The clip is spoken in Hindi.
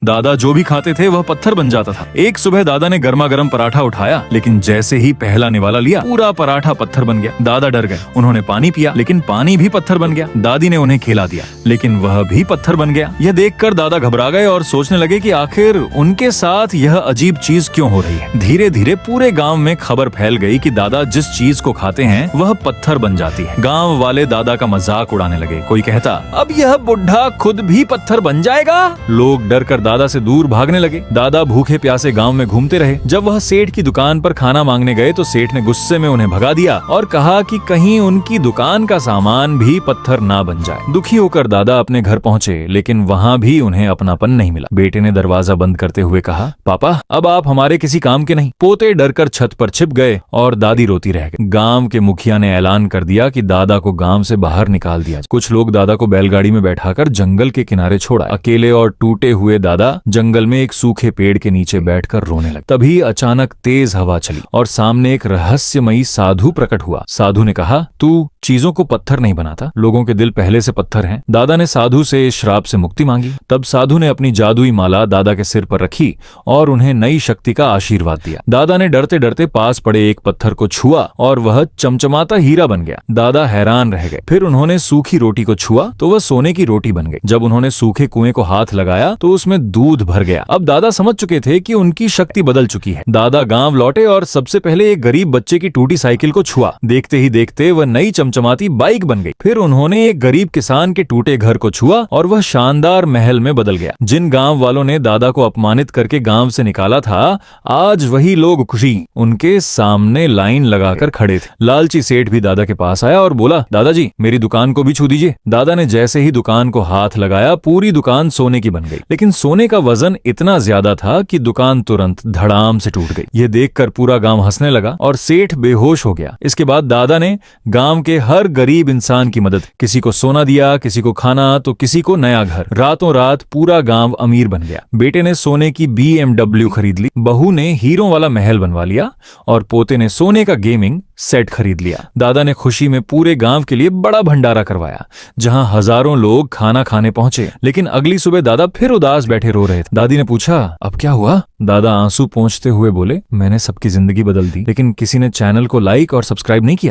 दादा जो भी खाते थे वह पत्थर बन जाता था। एक सुबह दादा ने गर्मा गर्म पराठा उठाया, लेकिन जैसे ही पहला निवाला लिया पूरा पराठा पत्थर बन गया। दादा डर गए। उन्होंने पानी पिया, लेकिन पानी भी पत्थर बन गया। दादी ने उन्हें खिला दिया, लेकिन वह भी पत्थर बन गया। यह देखकर दादा घबरा गए और सोचने लगे कि आखिर उनके साथ यह अजीब चीज क्यों हो रही है। धीरे धीरे पूरे गांव में खबर फैल गई कि दादा जिस चीज को खाते हैं वह पत्थर बन जाती है। गांव वाले दादा का मजाक उड़ाने लगे। कोई कहता, अब यह बुढ़ा खुद भी पत्थर बन जाएगा। लोग डर कर दादा से दूर भागने लगे। दादा भूखे प्यासे गांव में घूमते रहे। जब वह सेठ की दुकान पर खाना मांगने गए तो सेठ ने गुस्से में उन्हें भगा दिया और कहा कि कहीं उनकी दुकान का सामान भी पत्थर ना बन जाए। दुखी होकर दादा अपने घर पहुंचे, लेकिन वहां भी उन्हें अपनापन नहीं मिला। बेटे ने दरवाजा बंद करते हुए कहा, पापा अब आप हमारे किसी काम के नहीं। पोते डरकर छत पर छिप गए और दादी रोती रह गई। गांव के मुखिया ने ऐलान कर दिया कि दादा को गांव से बाहर निकाल दिया। कुछ लोग दादा को बैलगाड़ी में बैठाकर जंगल के किनारे छोड़ा। अकेले और टूटे हुए दादा जंगल में एक सूखे पेड़ के नीचे बैठकर रोने लगे। तभी अचानक तेज हवा चली और सामने एक रहस्यमयी साधु प्रकट हुआ। साधु ने कहा, तू चीजों को पत्थर नहीं बनाता, लोगों के दिल पहले से पत्थर हैं। दादा ने साधु से इस श्राप से मुक्ति मांगी। तब साधु ने अपनी जादुई माला दादा के सिर पर रखी और उन्हें नई शक्ति का आशीर्वाद दिया। दादा ने डरते डरते पास पड़े एक पत्थर को छुआ और वह चमचमाता हीरा बन गया। दादा हैरान रह गए। फिर उन्होंने सूखी रोटी को छुआ तो वह सोने की रोटी बन गई। जब उन्होंने सूखे कुएं को हाथ लगाया तो उसमें दूध भर गया। अब दादा समझ चुके थे कि उनकी शक्ति बदल चुकी है। दादा गांव लौटे और सबसे पहले एक गरीब बच्चे की टूटी साइकिल को छुआ। देखते ही देखते वह नई चमचमाती बाइक बन गई। फिर उन्होंने एक गरीब किसान के टूटे घर को छुआ और वह शानदार महल में बदल गया। जिन गांव वालों ने दादा को अपमानित करके गांव से निकाला था, आज वही लोग खुशी उनके सामने लाइन लगाकर खड़े थे। लालची सेठ भी दादा के पास आया और बोला, दादाजी मेरी दुकान को भी छू दीजिए। दादा ने जैसे ही दुकान को हाथ लगाया पूरी दुकान सोने की बन गई, लेकिन सोने का वजन इतना ज्यादा था कि दुकान तुरंत धड़ाम से टूट गई। यह देखकर पूरा गांव हंसने लगा और सेठ बेहोश हो गया। इसके बाद दादा ने गांव के हर गरीब इंसान की मदद, किसी को सोना दिया, किसी को खाना तो किसी को नया घर। रातों रात पूरा गांव अमीर बन गया। बेटे ने सोने की BMW खरीद ली, बहू ने हीरों वाला महल बनवा लिया और पोते ने सोने का गेमिंग सेट खरीद लिया। दादा ने खुशी में पूरे गांव के लिए बड़ा भंडारा करवाया, जहां हजारों लोग खाना खाने पहुंचे। लेकिन अगली सुबह दादा फिर उदास बैठे रो रहे थे। दादी ने पूछा, अब क्या हुआ? दादा आंसू पोंछते हुए बोले, मैंने सबकी जिंदगी बदल दी, लेकिन किसी ने चैनल को लाइक और सब्सक्राइब नहीं किया।